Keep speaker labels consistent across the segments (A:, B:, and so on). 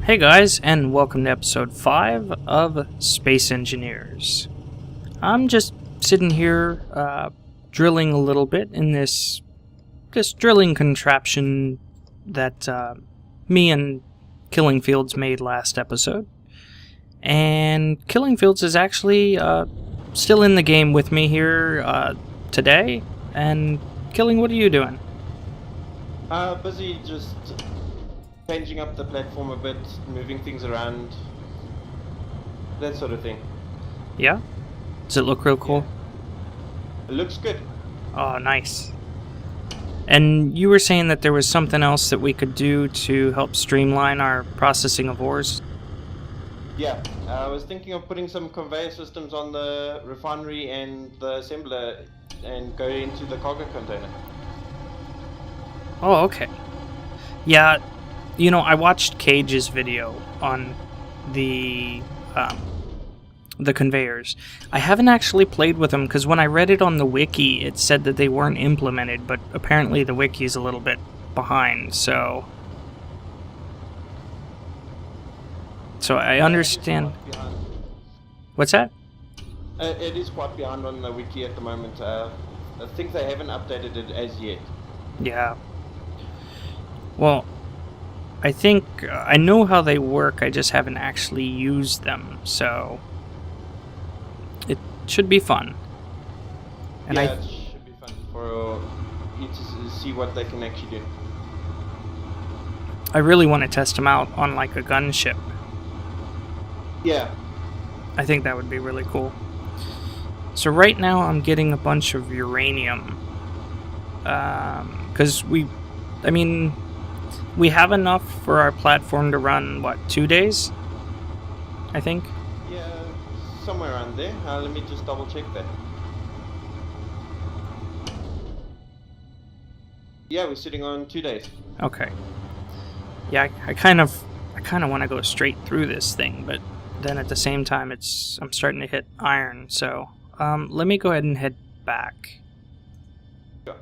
A: Hey guys, and welcome to episode 5 of Space Engineers. I'm just sitting here drilling a little bit in this drilling contraption that me and Killing Fields made last episode. And Killing Fields is actually still in the game with me here today. And Killing, what are you doing?
B: Busy just changing up the platform a bit, moving things around, that sort of thing.
A: Yeah? Does it look real cool?
B: Yeah. It looks good.
A: Oh, nice. And you were saying that there was something else that we could do to help streamline our processing of ores?
B: Yeah, I was thinking of putting some conveyor systems on the refinery and the assembler and go into the cargo container.
A: Oh, okay. Yeah, you know, I watched Cage's video on the conveyors. I haven't actually played with them because when I read it on the wiki, it said that they weren't implemented, but apparently the wiki is a little bit behind, so I understand. What's that?
B: It is quite behind on the wiki at the moment. I think they haven't updated it as yet.
A: Yeah. Well, I think I know how they work, I just haven't actually used them, so it should be fun. And
B: it should be fun for you to see what they can actually do.
A: I really want to test them out on like a gunship.
B: Yeah.
A: I think that would be really cool. So right now I'm getting a bunch of uranium. Because we have enough for our platform to run, 2 days? I think?
B: Yeah, somewhere around there. Let me just double check that. Yeah, we're sitting on 2 days.
A: Okay. Yeah, I kind of want to go straight through this thing, but then at the same time I'm starting to hit iron, so let me go ahead and head back.
B: Sure.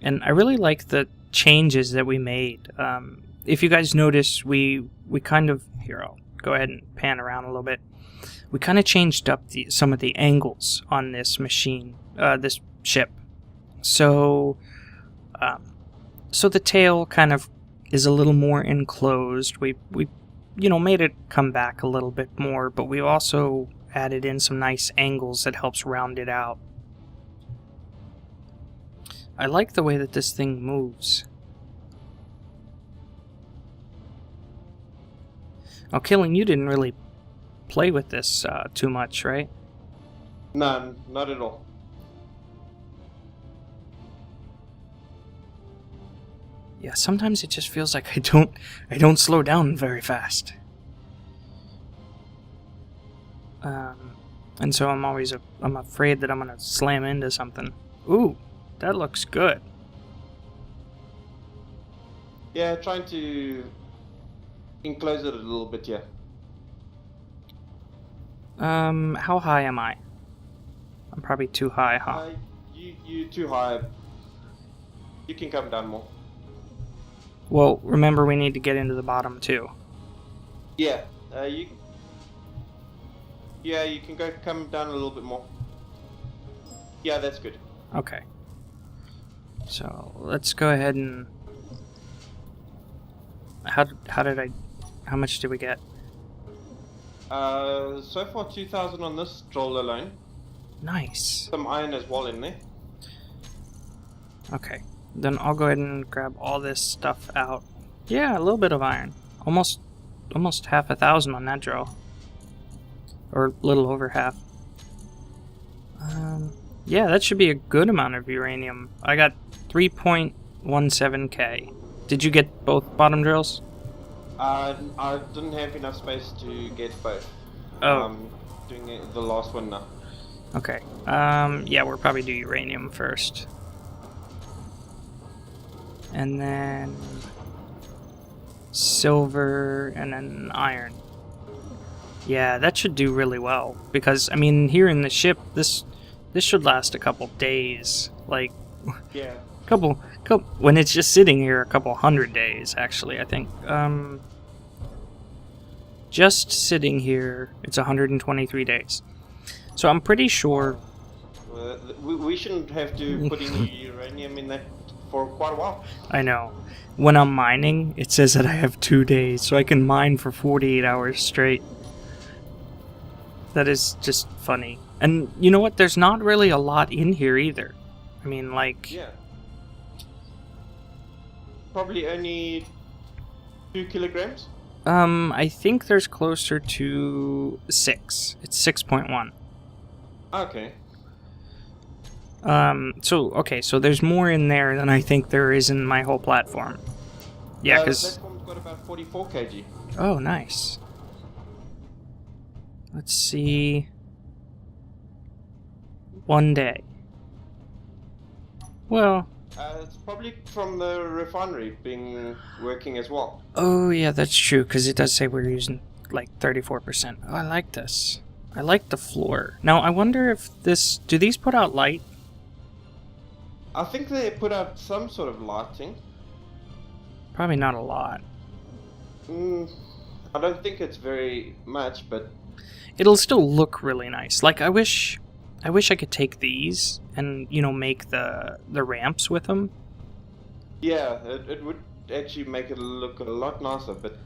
A: And I really like the changes that we made. If you guys notice, we kind of... Here, I'll go ahead and pan around a little bit. We kind of changed up some of the angles on this machine, this ship. So the tail kind of is a little more enclosed. We made it come back a little bit more, but we also added in some nice angles that helps round it out. I like the way that this thing moves. Oh, Killing, you didn't really play with this too much, right?
B: No, not at all.
A: Yeah, sometimes it just feels like I don't slow down very fast. And so I'm afraid that I'm gonna slam into something. Ooh. That looks good.
B: Yeah, trying to enclose it a little bit, yeah.
A: How high am I? I'm probably too high, huh?
B: You too high. You can come down more.
A: Well, remember we need to get into the bottom too.
B: Yeah, you can come down a little bit more. Yeah, that's good.
A: Okay. So let's go ahead and how much did we get?
B: So far 2,000 on this stroll alone.
A: Nice.
B: Some iron as well in there.
A: Okay, then I'll go ahead and grab all this stuff out. Yeah, a little bit of iron. Almost half 1,000 on that drill, or a little over half. Yeah, that should be a good amount of uranium. I got 3.17k. Did you get both bottom drills?
B: I didn't have enough space to get both.
A: Oh.
B: Doing the last one now.
A: Okay. Yeah, we'll probably do uranium first. And then silver, and then iron. Yeah, that should do really well. Because, I mean, here in the ship, this should last a couple days. Like,
B: yeah.
A: Couple, when it's just sitting here, a couple 100 days, actually, I think. just sitting here, it's 123 days. So I'm pretty sure...
B: We shouldn't have to put any uranium in that for quite a while.
A: I know. When I'm mining, it says that I have 2 days, so I can mine for 48 hours straight. That is just funny. And you know what? There's not really a lot in here either. I mean, like...
B: Yeah. Probably only 2 kilograms?
A: I think there's closer to 6. It's 6.1.
B: Okay.
A: So there's more in there than I think there is in my whole platform. Yeah, because...
B: The platform's got about 44 kg.
A: Oh, nice. Let's see... 1 day. Well...
B: It's probably from the refinery working as well.
A: Oh, yeah, that's true, because it does say we're using, like, 34%. Oh, I like this. I like the floor. Now, I wonder if this... Do these put out light?
B: I think they put out some sort of lighting.
A: Probably not a lot.
B: I don't think it's very much, but...
A: It'll still look really nice. Like, I wish I could take these and, you know, make the ramps with them.
B: Yeah, it would actually make it look a lot nicer, but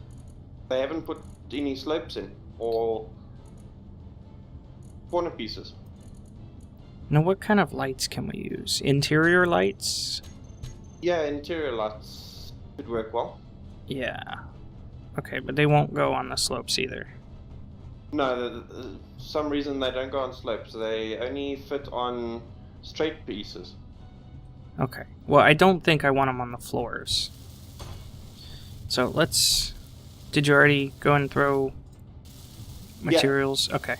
B: they haven't put any slopes in, or corner pieces.
A: Now, what kind of lights can we use? Interior lights?
B: Yeah, interior lights could work well.
A: Yeah. Okay, but they won't go on the slopes either.
B: No, some reason they don't go on slopes. They only fit on straight pieces.
A: Okay. Well, I don't think I want them on the floors. So let's... Did you already go and throw materials? Yeah. Okay.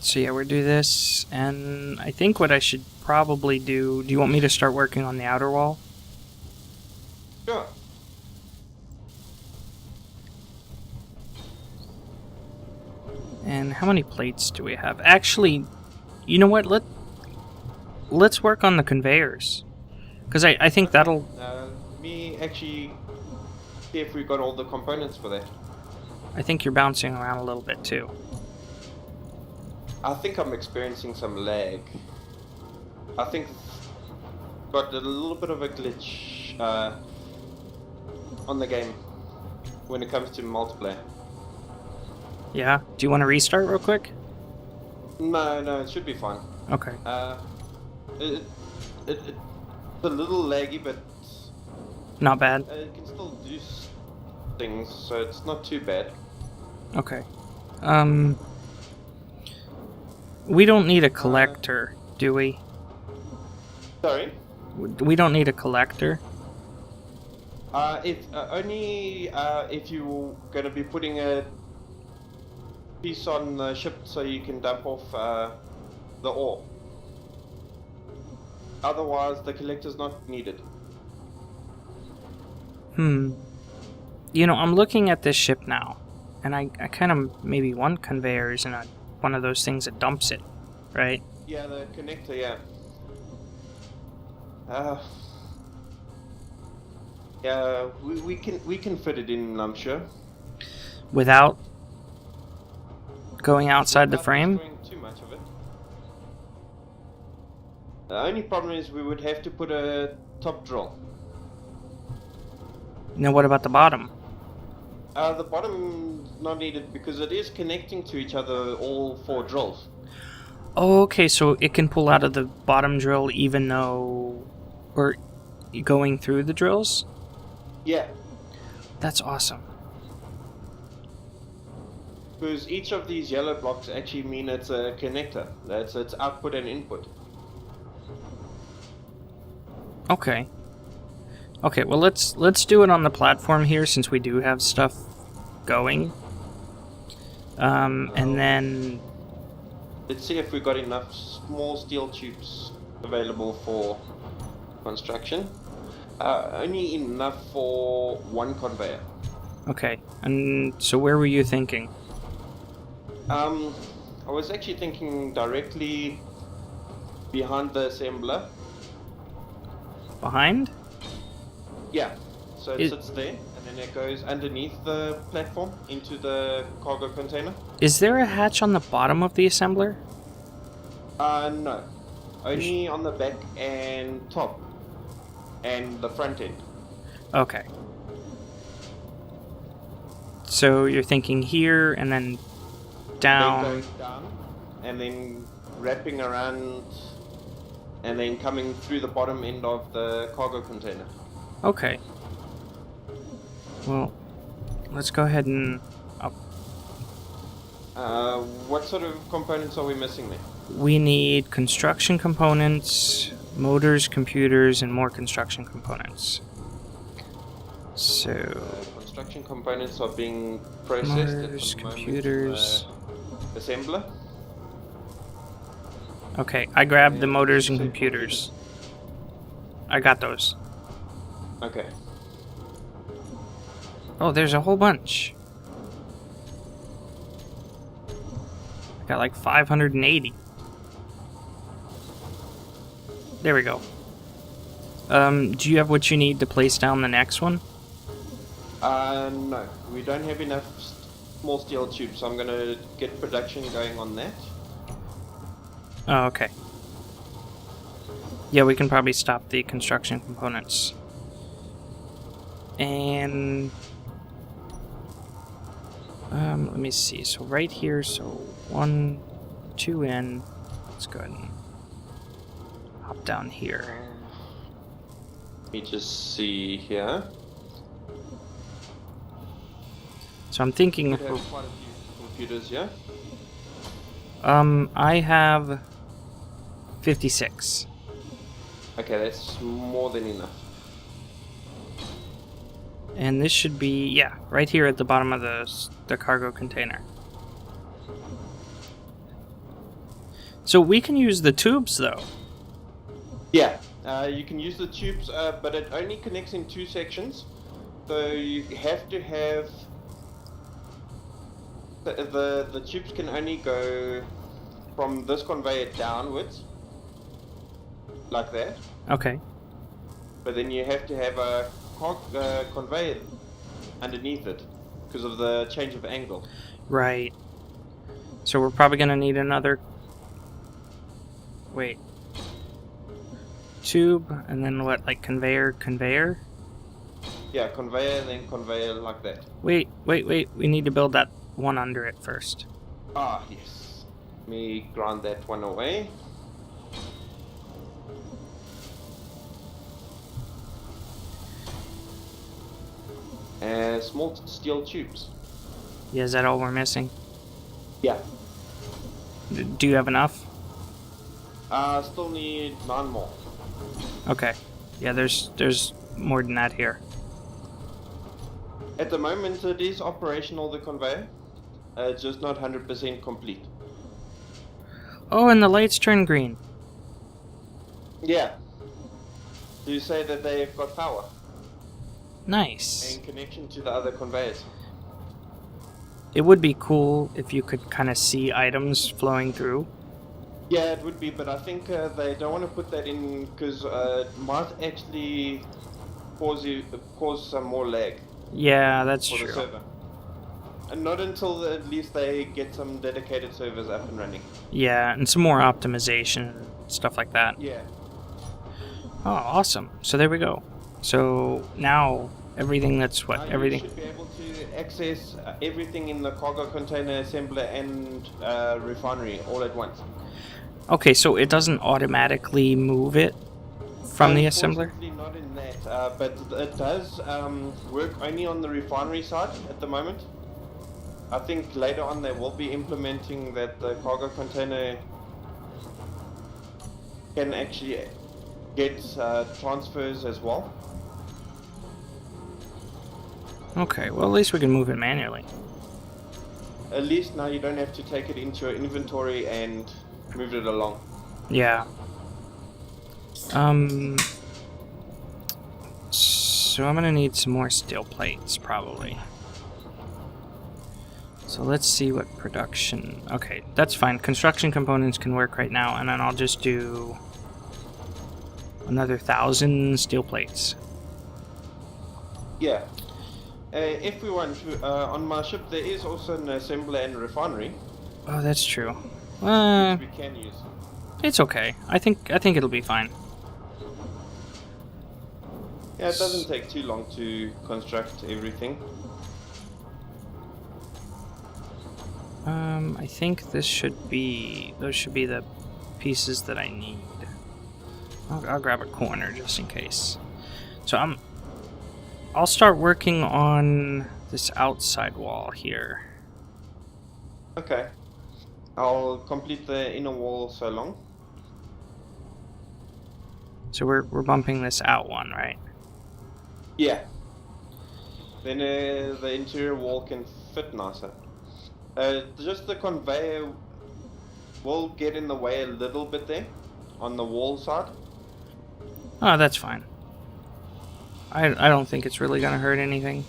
A: So yeah, we'll do this, and I think what I should probably do... Do you want me to start working on the outer wall?
B: Sure.
A: And how many plates do we have? Actually, you know what? Let's work on the conveyors. Because I think that'll...
B: Me actually see if we've got all the components for that.
A: I think you're bouncing around a little bit too.
B: I think I'm experiencing some lag. I think got a little bit of a glitch on the game when it comes to multiplayer.
A: Yeah? Do you want to restart real quick?
B: No, it should be fine.
A: Okay.
B: It's a little laggy, but...
A: Not bad?
B: It can still do things, so it's not too bad.
A: Okay. We don't need a collector, do we?
B: Sorry?
A: We don't need a collector?
B: Only if you're going to be putting a piece on the ship so you can dump off the ore. Otherwise, the collector's not needed.
A: You know, I'm looking at this ship now, and I kind of maybe want conveyors and one of those things that dumps it, right?
B: Yeah, the connector, yeah. Yeah, we can fit it in, I'm sure.
A: Without going outside the frame?
B: Destroying too much of it. The only problem is we would have to put a top drill.
A: Now what about the bottom?
B: The bottom not needed because it is connecting to each other, all 4 drills.
A: Oh, okay, so it can pull out of the bottom drill even though... Or going through the drills?
B: Yeah.
A: That's awesome.
B: Because each of these yellow blocks actually mean it's a connector. That's its output and input.
A: Okay. Okay, well let's do it on the platform here since we do have stuff going. And then...
B: Let's see if we've got enough small steel tubes available for construction. Only enough for 1 conveyor.
A: Okay, and so where were you thinking?
B: I was actually thinking directly behind the assembler.
A: Behind?
B: Yeah, so it sits there, And then it goes underneath the platform into the cargo container.
A: Is there a hatch on the bottom of the assembler?
B: No. Only on the back and top. And the front end.
A: Okay. So you're thinking here and then down.
B: Then going down and then wrapping around and then coming through the bottom end of the cargo container.
A: Okay. Well, let's go ahead and...
B: What sort of components are we missing there?
A: We need construction components, motors, computers, and more construction components. So...
B: construction components are being processed
A: motors,
B: at the moment,
A: computers...
B: assembler.
A: Okay, I grabbed the motors and computers. I got those.
B: Okay.
A: Oh, there's a whole bunch. I got like 580. There we go. Do you have what you need to place down the next one?
B: No. We don't have enough small steel tubes, so I'm gonna get production going on that.
A: Oh, okay. Yeah, we can probably stop the construction components. And... let me see. So right here, so 1, 2 in. Let's go ahead and hop down here.
B: Let me just see here.
A: So I'm thinking...
B: We have quite a few computers, yeah?
A: I have 56.
B: Okay, that's more than enough.
A: And this should be, yeah, right here at the bottom of the cargo container. So we can use the tubes, though.
B: Yeah, you can use the tubes, but it only connects in 2 sections. So you have to have... The tubes can only go from this conveyor downwards, like that.
A: Okay.
B: But then you have to have a conveyor underneath it because of the change of angle.
A: Right. So we're probably going to need another... Wait. Tube, and then what, like conveyor?
B: Yeah, conveyor, then conveyor like that.
A: Wait. We need to build that one under it first.
B: Ah, yes. Let me grind that one away. And small steel tubes.
A: Yeah, is that all we're missing?
B: Yeah.
A: Do you have enough?
B: Still need 9 more.
A: Okay. Yeah, there's more than that here.
B: At the moment, it is operational, the conveyor. Just not 100% complete.
A: Oh, and the lights turn green.
B: Yeah. You say that they've got power.
A: Nice.
B: And connection to the other conveyors.
A: It would be cool if you could kind of see items flowing through.
B: Yeah, it would be, but I think they don't want to put that in because it might actually cause some more lag.
A: Yeah, that's
B: for
A: true.
B: the server. And not until at least they get some dedicated servers up and running.
A: Yeah, and some more optimization, stuff like that.
B: Yeah.
A: Oh, awesome. So there we go. So now everything that's what? Everything.
B: You should be able to access everything in the cargo container assembler and refinery all at once.
A: Okay, so it doesn't automatically move it from the assembler?
B: Unfortunately not in that, but it does work only on the refinery side at the moment. I think later on they will be implementing that the cargo container can actually get transfers as well.
A: Okay, well at least we can move it manually.
B: At least now you don't have to take it into your inventory and move it along.
A: Yeah. So I'm gonna need some more steel plates, probably. So let's see what production... Okay, that's fine. Construction components can work right now, and then I'll just do another 1,000 steel plates.
B: Yeah. If we want to, on my ship there is also an assembler and refinery,
A: Oh, that's true.
B: which we can use.
A: It's okay. I think it'll be fine.
B: Yeah, it doesn't take too long to construct everything.
A: I think those should be the pieces that I need. I'll grab a corner just in case. So I'll start working on this outside wall here.
B: Okay. I'll complete the inner wall so long.
A: So we're bumping this out one, right?
B: Yeah. Then the interior wall can fit nicer. Just the conveyor will get in the way a little bit there on the wall side.
A: Oh, that's fine. I don't think it's really gonna hurt anything.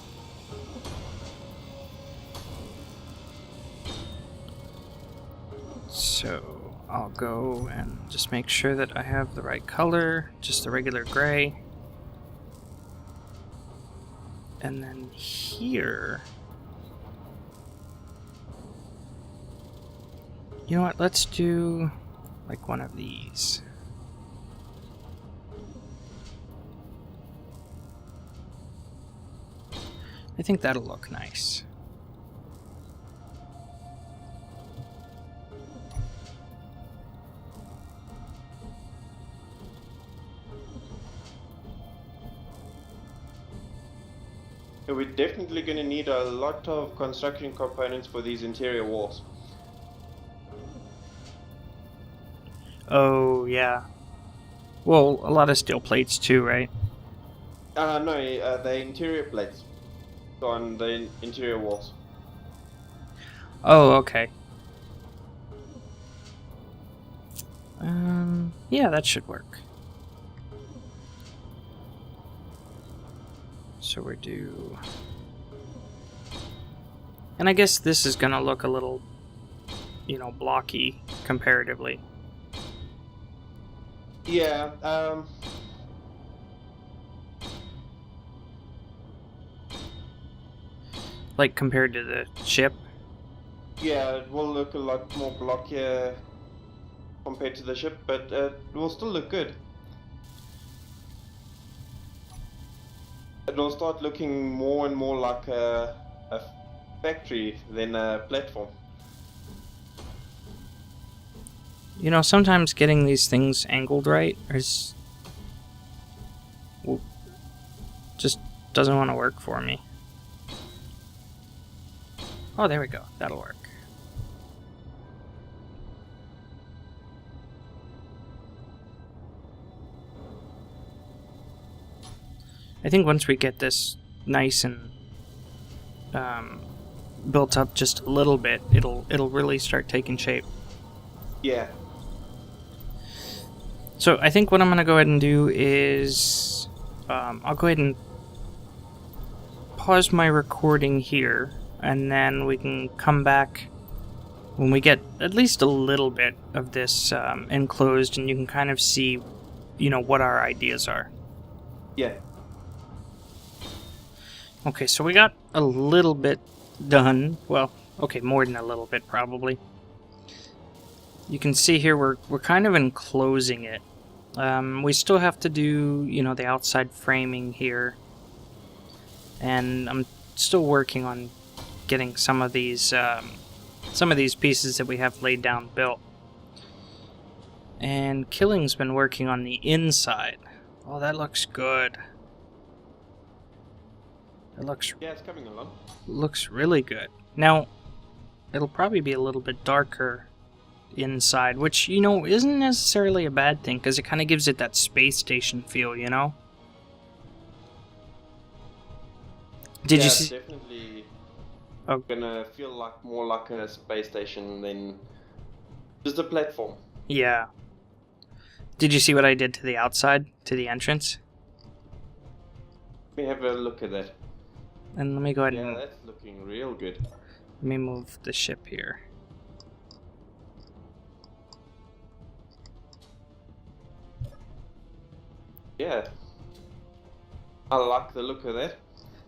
A: So I'll go and just make sure that I have the right color, just the regular gray. And then here... You know what, let's do like one of these. I think that'll look nice.
B: So we're definitely going to need a lot of construction components for these interior walls.
A: Oh, yeah. Well, a lot of steel plates too, right?
B: No, the interior plates on the interior walls.
A: Oh, okay. Yeah, that should work. So we're due... And I guess this is gonna look a little, you know, blocky comparatively.
B: Yeah,
A: Like compared to the ship.
B: yeah, it will look a lot more blockier compared to the ship, but it will still look good. It will start looking more and more like a factory than a platform.
A: You know, sometimes getting these things angled right is... well, just doesn't want to work for me. Oh, there we go. That'll work. I think once we get this nice and built up just a little bit, it'll really start taking shape.
B: Yeah.
A: So I think what I'm going to go ahead and do is I'll go ahead and pause my recording here, and then we can come back when we get at least a little bit of this enclosed, and you can kind of see, you know, what our ideas are.
B: Yeah.
A: Okay, so we got a little bit done. Well, okay, more than a little bit probably. You can see here we're kind of enclosing it. We still have to do, you know, the outside framing here. And I'm still working on getting some of these pieces that we have laid down built. And Killing's been working on the inside. Oh, that looks good. It looks...
B: Yeah, it's coming along.
A: looks really good. Now, it'll probably be a little bit darker inside, which, you know, isn't necessarily a bad thing, because it kind of gives it that space station feel, you know? Did you see?
B: It's definitely
A: Oh.
B: gonna feel like more like a space station than just a platform.
A: Yeah. Did you see what I did to the outside, to the entrance?
B: Let me have a look at that.
A: And let me go ahead
B: Yeah,
A: and
B: that's looking real good.
A: let me move the ship here.
B: Yeah. I like the look of that.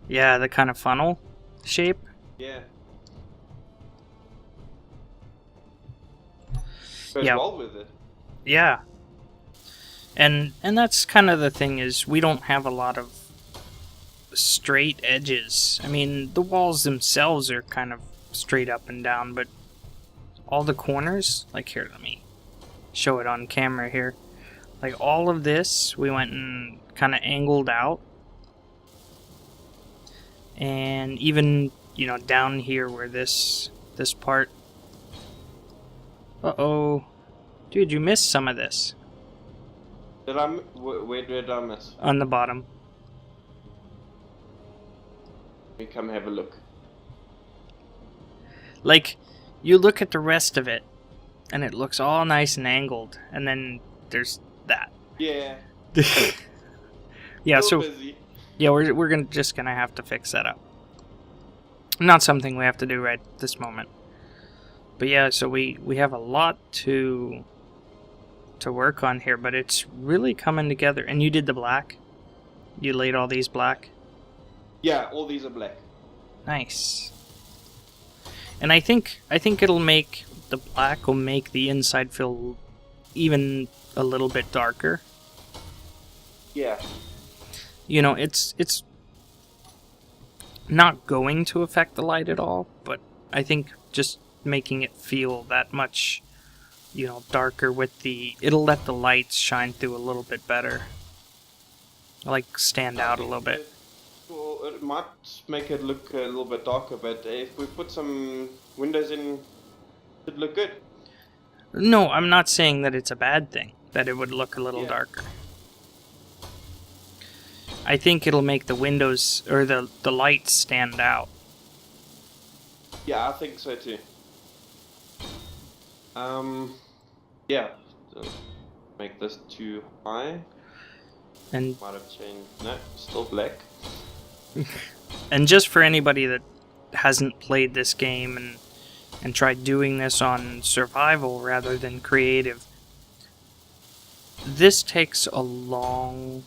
A: Yeah, the kind of funnel shape.
B: Yeah. Goes
A: Yeah.
B: well with it.
A: Yeah. And that's kind of the thing, is we don't have a lot of straight edges. I mean, the walls themselves are kind of straight up and down, but all the corners, like here, let me show it on camera here. Like all of this, we went and kind of angled out. And even, you know, down here where this part. Uh-oh. Dude, you missed some of this.
B: Did I? Where did I miss?
A: On the bottom.
B: Let me come have a look.
A: Like, you look at the rest of it, and it looks all nice and angled, and then there's that.
B: Yeah.
A: Yeah,
B: Still
A: so
B: busy.
A: yeah, we're just gonna have to fix that up. Not something we have to do right this moment. But yeah, so we have a lot to work on here, but it's really coming together. And you did the black? You laid all these black?
B: Yeah, all these are black.
A: Nice. And I think it'll make the black will make the inside feel even a little bit darker.
B: Yeah.
A: You know, it's not going to affect the light at all, but I think just making it feel that much, you know, darker with it'll let the lights shine through a little bit better. Like stand out a little bit.
B: Well, it might make it look a little bit darker, but if we put some windows in, it'd look good.
A: No, I'm not saying that it's a bad thing, that it would look a little darker. I think it'll make the windows, or the lights stand out.
B: Yeah, I think so too. Yeah. So make this too high.
A: And
B: Might have changed. No, still black.
A: and just for anybody that hasn't played this game and tried doing this on survival rather than creative, this takes a long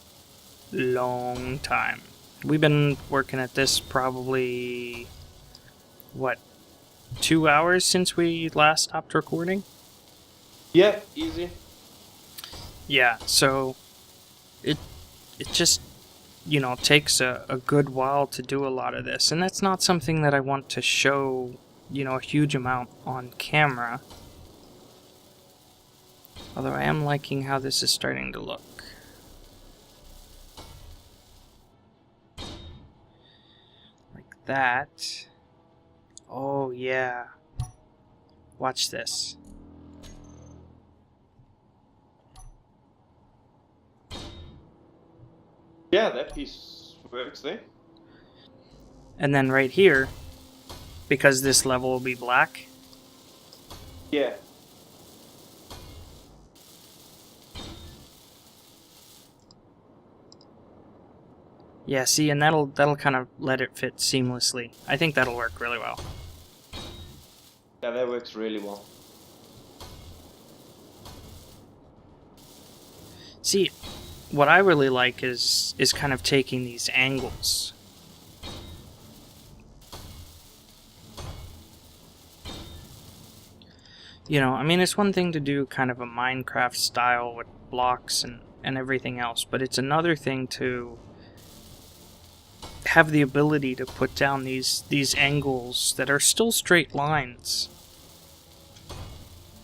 A: time. We've been working at this probably, what, 2 hours since we last stopped recording?
B: Yeah, easy.
A: Yeah, so it just, you know, takes a good while to do a lot of this, and that's not something that I want to show, you know, a huge amount on camera. Although I am liking how this is starting to look. Like that. Oh yeah. Watch this.
B: Yeah, that piece works there.
A: And then right here, because this level will be black.
B: Yeah.
A: Yeah, see, and that'll kind of let it fit seamlessly. I think that'll work really well.
B: Yeah, that works really well.
A: See, what I really like is kind of taking these angles. You know, I mean, it's one thing to do kind of a Minecraft style with blocks and everything else, but it's another thing to have the ability to put down these angles that are still straight lines.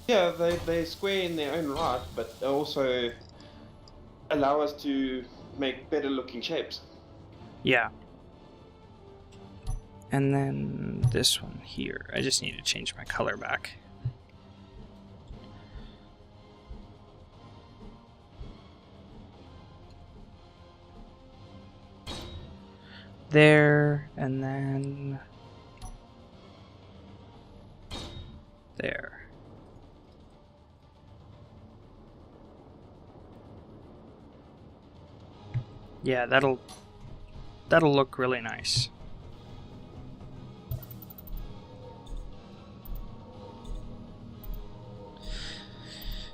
B: Yeah, they square in their own right, but they also allow us to make better looking shapes.
A: Yeah. And then this one here. I just need to change my color back. There, and then there. Yeah, that'll look really nice.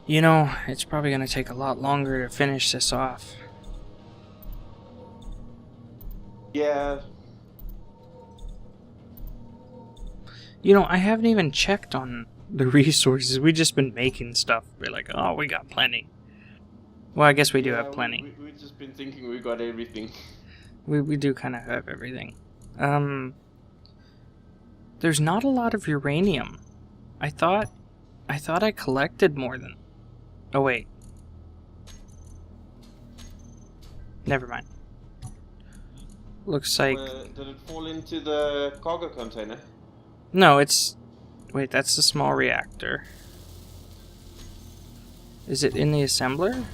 A: You know, it's probably going to take a lot longer to finish this off.
B: Yeah,
A: You know, I haven't even checked on the resources. We've just been making stuff. We're like, oh, we got plenty. Well, I guess we do have plenty.
B: We've just been thinking we got everything.
A: We do kind of have everything. There's not a lot of uranium. I thought I collected more than... Oh, wait. Never mind. Looks like...
B: Did it fall into the cargo container?
A: No, it's... Wait, that's the small reactor. Is it in the assembler?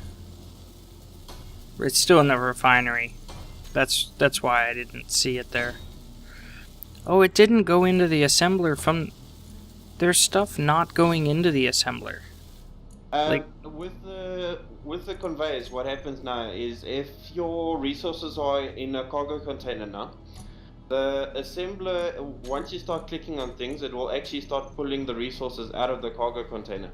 A: It's still in the refinery. That's why I didn't see it there. Oh, it didn't go into the assembler from... There's stuff not going into the assembler.
B: With the conveyors, what happens now is if your resources are in a cargo container now, the assembler, once you start clicking on things, it will actually start pulling the resources out of the cargo container.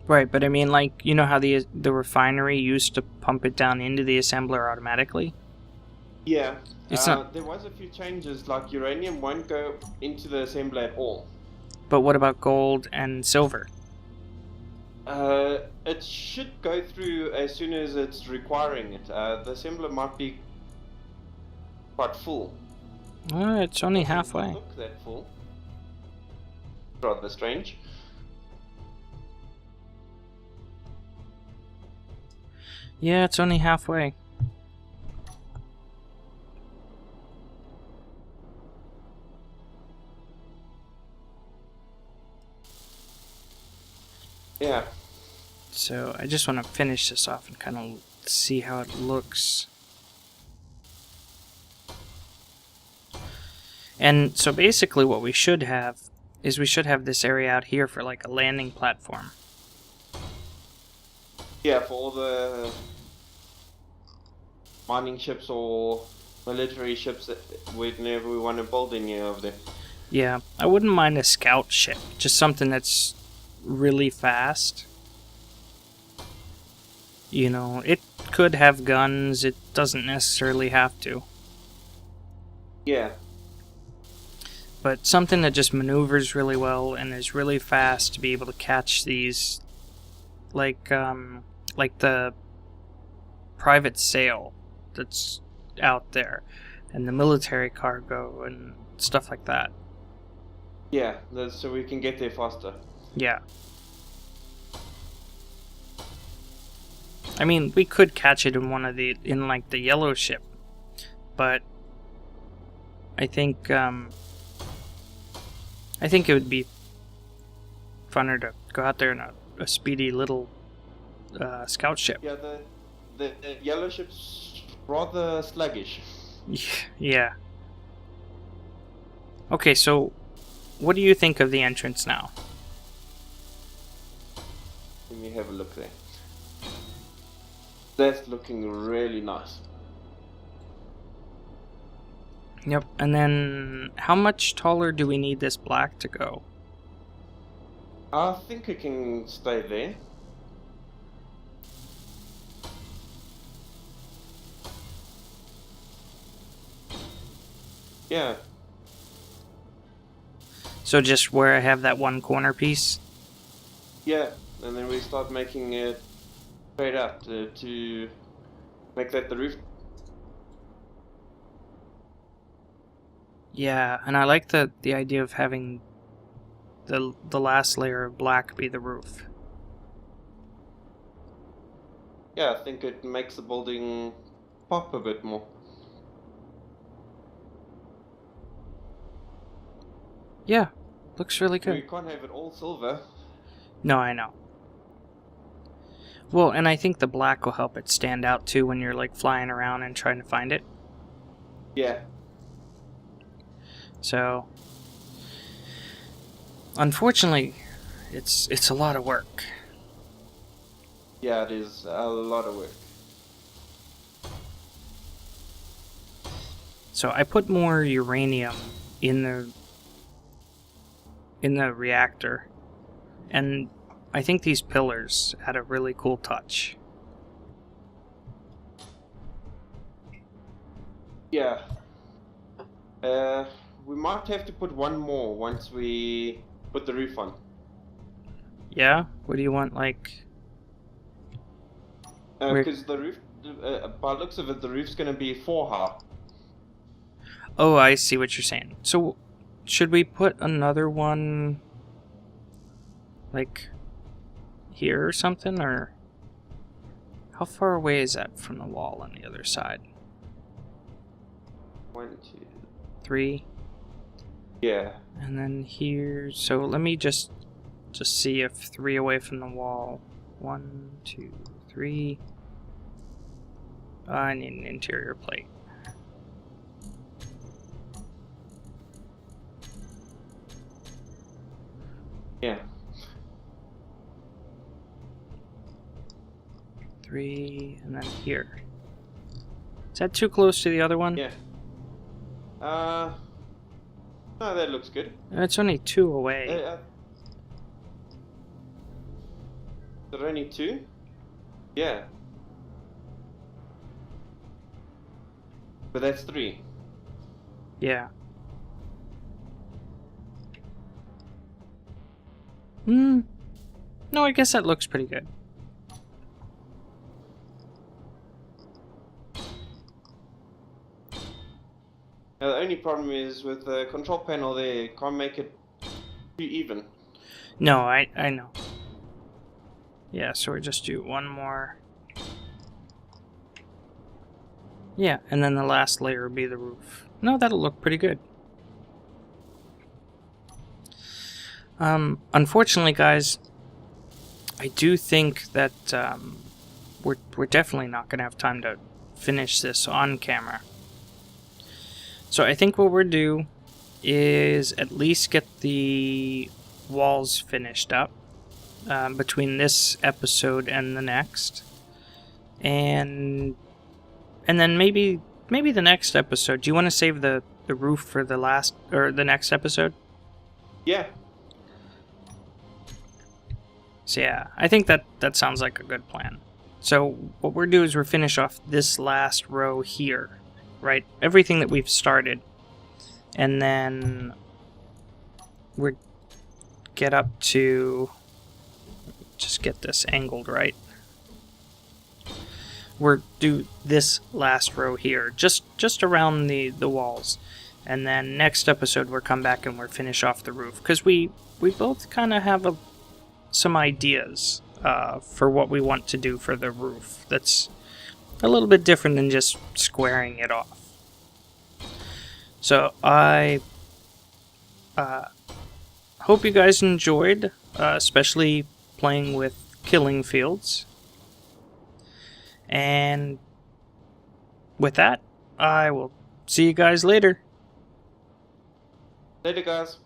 A: Right, but I mean, like, you know how the refinery used to pump it down into the assembler automatically?
B: Yeah.
A: It's not...
B: There was a few changes, like uranium won't go into the assembler at all.
A: But what about gold and silver?
B: It should go through as soon as it's requiring it. The assembler might be quite full.
A: It's only halfway.
B: It doesn't look that full. Rather strange.
A: Yeah, it's only halfway.
B: Yeah.
A: So I just want to finish this off and kind of see how it looks. And so basically what we should have is we should have this area out here for like a landing platform.
B: Yeah, for all the mining ships or military ships that whenever we want to build any of them.
A: Yeah, I wouldn't mind a scout ship, just something that's really fast. You know, it could have guns, it doesn't necessarily have to.
B: Yeah.
A: But something that just maneuvers really well and is really fast to be able to catch these, like the private sail that's out there, and the military cargo and stuff like that.
B: Yeah, so we can get there faster.
A: Yeah. I mean, we could catch it in like the yellow ship, but I think it would be funner to go out there in a speedy little scout ship.
B: Yeah, the yellow ship's rather sluggish.
A: Yeah. Okay, so what do you think of the entrance now?
B: Let me have a look there. That's looking really nice.
A: Yep, and then how much taller do we need this black to go?
B: I think it can stay there. Yeah.
A: So just where I have that one corner piece?
B: Yeah, and then we start making it straight up to make that the roof.
A: Yeah, and I like the idea of having the last layer of black be the roof.
B: Yeah, I think it makes the building pop a bit more.
A: Yeah, looks really good.
B: We can't have it all silver.
A: No, I know. Well, and I think the black will help it stand out too when you're like flying around and trying to find it.
B: Yeah.
A: So, unfortunately, it's a lot of work.
B: Yeah, it is a lot of work.
A: So I put more uranium in the reactor, and I think these pillars had a really cool touch.
B: Yeah. We might have to put one more once we put the roof on.
A: Yeah? What do you want, like...
B: Because the roof, by looks of it, the roof's going to be 4 high.
A: Oh, I see what you're saying. So, should we put another one, like, here or something, or... How far away is that from the wall on the other side?
B: 1, 2...
A: 3?
B: Yeah.
A: And then here... So, let me just see if 3 away from the wall. 1, 2, 3... I need an interior plate.
B: Yeah.
A: 3, and then here. Is that too close to the other one?
B: Yeah. No, that looks good.
A: It's only 2 away.
B: Is there only 2? Yeah. But that's 3.
A: Yeah. No, I guess that looks pretty good.
B: The only problem is with the control panel there, can't make it too even.
A: No, I know. Yeah, so we just do one more. Yeah, and then the last layer will be the roof. No, that'll look pretty good. Unfortunately, guys, I do think that we're definitely not going to have time to finish this on camera. So I think what we'll do is at least get the walls finished up between this episode and the next, and then maybe the next episode. Do you want to save the roof for the last or the next episode?
B: Yeah.
A: So yeah, I think that sounds like a good plan. So what we're doing is we're finish off this last row here, right? Everything that we've started, and then we get up to, just get this angled right. We're do this last row here, just around the walls, and then next episode we'll come back and we'll finish off the roof, because we both kind of have some ideas for what we want to do for the roof. That's a little bit different than just squaring it off. So I hope you guys enjoyed, especially playing with killing fields. And with that, I will see you guys later.
B: Later, guys.